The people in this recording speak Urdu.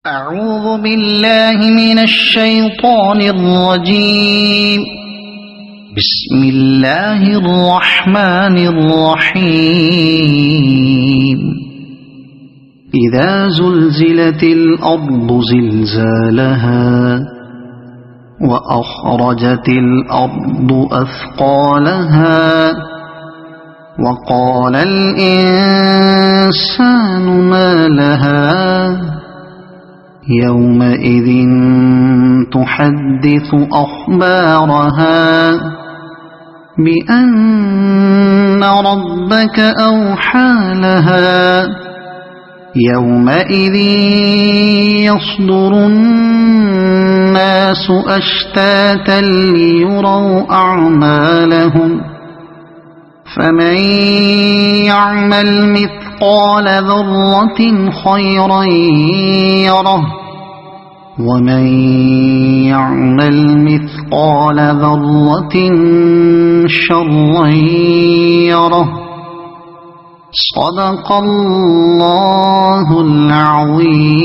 أعوذ بالله من الشيطان الرجيم. بسم الله الرحمن الرحيم. إذا زلزلت الأرض زلزالها وأخرجت الأرض أثقالها وقال الإنسان ما لها يومئذ تحدث أخبارها بأن ربك أوحى لها يومئذ يصدر الناس أشتاتا ليروا أعمالهم فمن يعمل مثقال ذرة خيرا يره ومن يعمل مثقال ذرة شرا يره. صدق الله العظيم.